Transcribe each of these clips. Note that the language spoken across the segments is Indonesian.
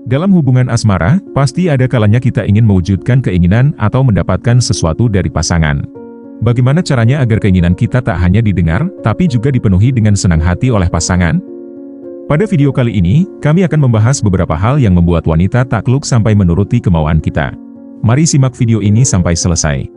Dalam hubungan asmara, pasti ada kalanya kita ingin mewujudkan keinginan atau mendapatkan sesuatu dari pasangan. Bagaimana caranya agar keinginan kita tak hanya didengar, tapi juga dipenuhi dengan senang hati oleh pasangan? Pada video kali ini, kami akan membahas beberapa hal yang membuat wanita takluk sampai menuruti kemauan kita. Mari simak video ini sampai selesai.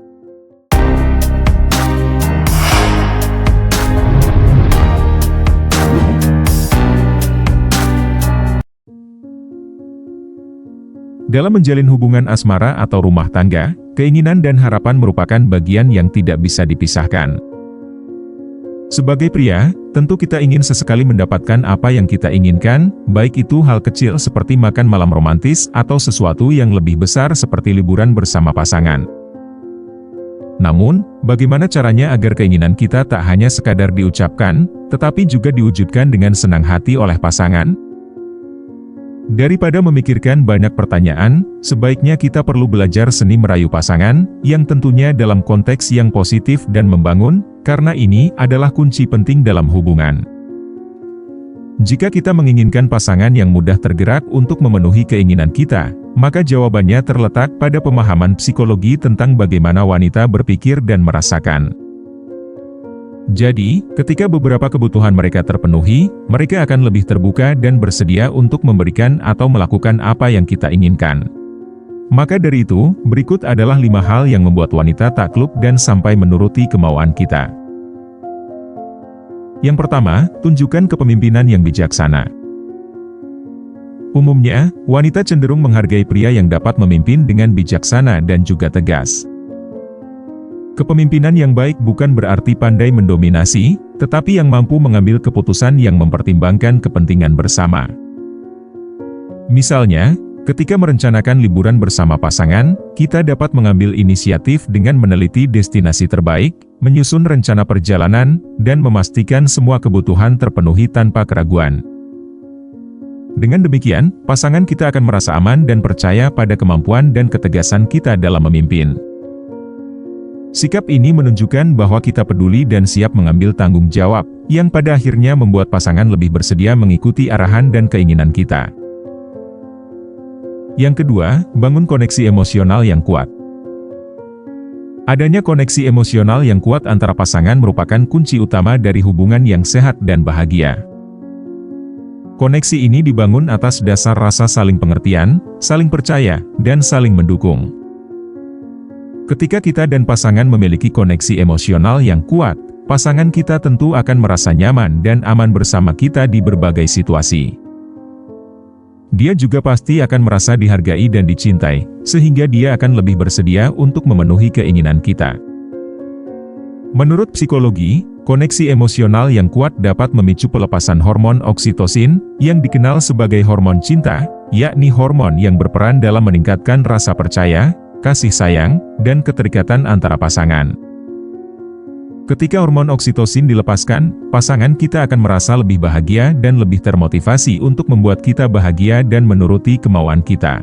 Dalam menjalin hubungan asmara atau rumah tangga, keinginan dan harapan merupakan bagian yang tidak bisa dipisahkan. Sebagai pria, tentu kita ingin sesekali mendapatkan apa yang kita inginkan, baik itu hal kecil seperti makan malam romantis atau sesuatu yang lebih besar seperti liburan bersama pasangan. Namun, bagaimana caranya agar keinginan kita tak hanya sekadar diucapkan, tetapi juga diwujudkan dengan senang hati oleh pasangan? Daripada memikirkan banyak pertanyaan, sebaiknya kita perlu belajar seni merayu pasangan, yang tentunya dalam konteks yang positif dan membangun, karena ini adalah kunci penting dalam hubungan. Jika kita menginginkan pasangan yang mudah tergerak untuk memenuhi keinginan kita, maka jawabannya terletak pada pemahaman psikologi tentang bagaimana wanita berpikir dan merasakan. Jadi, ketika beberapa kebutuhan mereka terpenuhi, mereka akan lebih terbuka dan bersedia untuk memberikan atau melakukan apa yang kita inginkan. Maka dari itu, berikut adalah 5 hal yang membuat wanita takluk dan sampai menuruti kemauan kita. Yang pertama, tunjukkan kepemimpinan yang bijaksana. Umumnya, wanita cenderung menghargai pria yang dapat memimpin dengan bijaksana dan juga tegas. Kepemimpinan yang baik bukan berarti pandai mendominasi, tetapi yang mampu mengambil keputusan yang mempertimbangkan kepentingan bersama. Misalnya, ketika merencanakan liburan bersama pasangan, kita dapat mengambil inisiatif dengan meneliti destinasi terbaik, menyusun rencana perjalanan, dan memastikan semua kebutuhan terpenuhi tanpa keraguan. Dengan demikian, pasangan kita akan merasa aman dan percaya pada kemampuan dan ketegasan kita dalam memimpin. Sikap ini menunjukkan bahwa kita peduli dan siap mengambil tanggung jawab, yang pada akhirnya membuat pasangan lebih bersedia mengikuti arahan dan keinginan kita. Yang kedua, bangun koneksi emosional yang kuat. Adanya koneksi emosional yang kuat antara pasangan merupakan kunci utama dari hubungan yang sehat dan bahagia. Koneksi ini dibangun atas dasar rasa saling pengertian, saling percaya, dan saling mendukung. Ketika kita dan pasangan memiliki koneksi emosional yang kuat, pasangan kita tentu akan merasa nyaman dan aman bersama kita di berbagai situasi. Dia juga pasti akan merasa dihargai dan dicintai, sehingga dia akan lebih bersedia untuk memenuhi keinginan kita. Menurut psikologi, koneksi emosional yang kuat dapat memicu pelepasan hormon oksitosin, yang dikenal sebagai hormon cinta, yakni hormon yang berperan dalam meningkatkan rasa percaya, kasih sayang, dan keterikatan antara pasangan. Ketika hormon oksitosin dilepaskan, pasangan kita akan merasa lebih bahagia dan lebih termotivasi untuk membuat kita bahagia dan menuruti kemauan kita.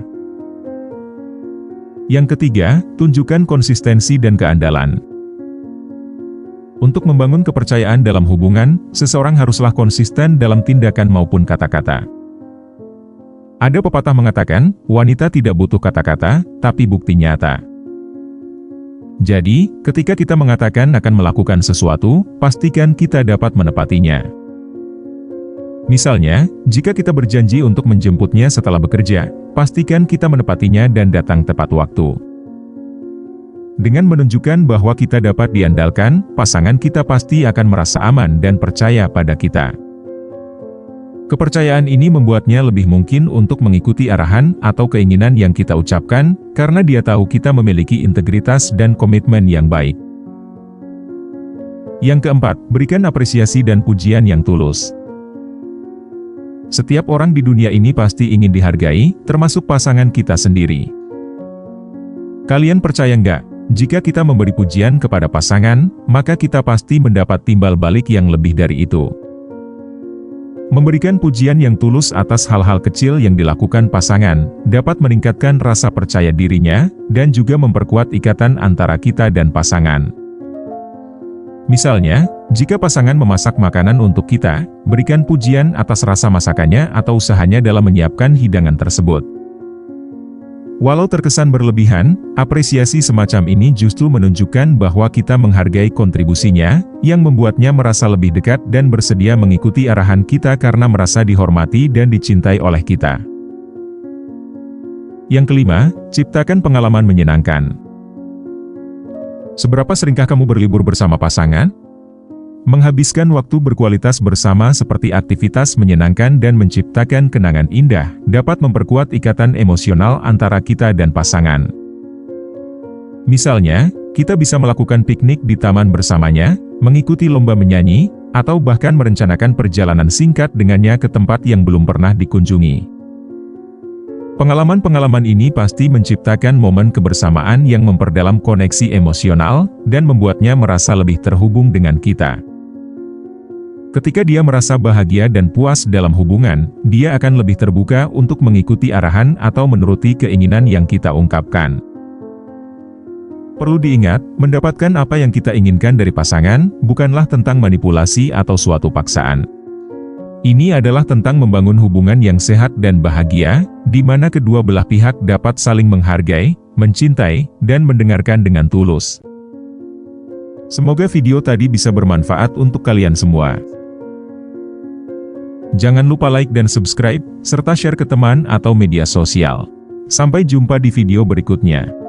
Yang ketiga, tunjukkan konsistensi dan keandalan. Untuk membangun kepercayaan dalam hubungan, seseorang haruslah konsisten dalam tindakan maupun kata-kata. Ada pepatah mengatakan, wanita tidak butuh kata-kata, tapi bukti nyata. Jadi, ketika kita mengatakan akan melakukan sesuatu, pastikan kita dapat menepatinya. Misalnya, jika kita berjanji untuk menjemputnya setelah bekerja, pastikan kita menepatinya dan datang tepat waktu. Dengan menunjukkan bahwa kita dapat diandalkan, pasangan kita pasti akan merasa aman dan percaya pada kita. Kepercayaan ini membuatnya lebih mungkin untuk mengikuti arahan atau keinginan yang kita ucapkan, karena dia tahu kita memiliki integritas dan komitmen yang baik. Yang keempat, berikan apresiasi dan pujian yang tulus. Setiap orang di dunia ini pasti ingin dihargai, termasuk pasangan kita sendiri. Kalian percaya nggak? Jika kita memberi pujian kepada pasangan, maka kita pasti mendapat timbal balik yang lebih dari itu. Memberikan pujian yang tulus atas hal-hal kecil yang dilakukan pasangan, dapat meningkatkan rasa percaya dirinya, dan juga memperkuat ikatan antara kita dan pasangan. Misalnya, jika pasangan memasak makanan untuk kita, berikan pujian atas rasa masakannya atau usahanya dalam menyiapkan hidangan tersebut. Walau terkesan berlebihan, apresiasi semacam ini justru menunjukkan bahwa kita menghargai kontribusinya, yang membuatnya merasa lebih dekat dan bersedia mengikuti arahan kita karena merasa dihormati dan dicintai oleh kita. Yang kelima, ciptakan pengalaman menyenangkan. Seberapa seringkah kamu berlibur bersama pasangan? Menghabiskan waktu berkualitas bersama seperti aktivitas menyenangkan dan menciptakan kenangan indah, dapat memperkuat ikatan emosional antara kita dan pasangan. Misalnya, kita bisa melakukan piknik di taman bersamanya, mengikuti lomba menyanyi, atau bahkan merencanakan perjalanan singkat dengannya ke tempat yang belum pernah dikunjungi. Pengalaman-pengalaman ini pasti menciptakan momen kebersamaan yang memperdalam koneksi emosional, dan membuatnya merasa lebih terhubung dengan kita. Ketika dia merasa bahagia dan puas dalam hubungan, dia akan lebih terbuka untuk mengikuti arahan atau menuruti keinginan yang kita ungkapkan. Perlu diingat, mendapatkan apa yang kita inginkan dari pasangan, bukanlah tentang manipulasi atau suatu paksaan. Ini adalah tentang membangun hubungan yang sehat dan bahagia, di mana kedua belah pihak dapat saling menghargai, mencintai, dan mendengarkan dengan tulus. Semoga video tadi bisa bermanfaat untuk kalian semua. Jangan lupa like dan subscribe, serta share ke teman atau media sosial. Sampai jumpa di video berikutnya.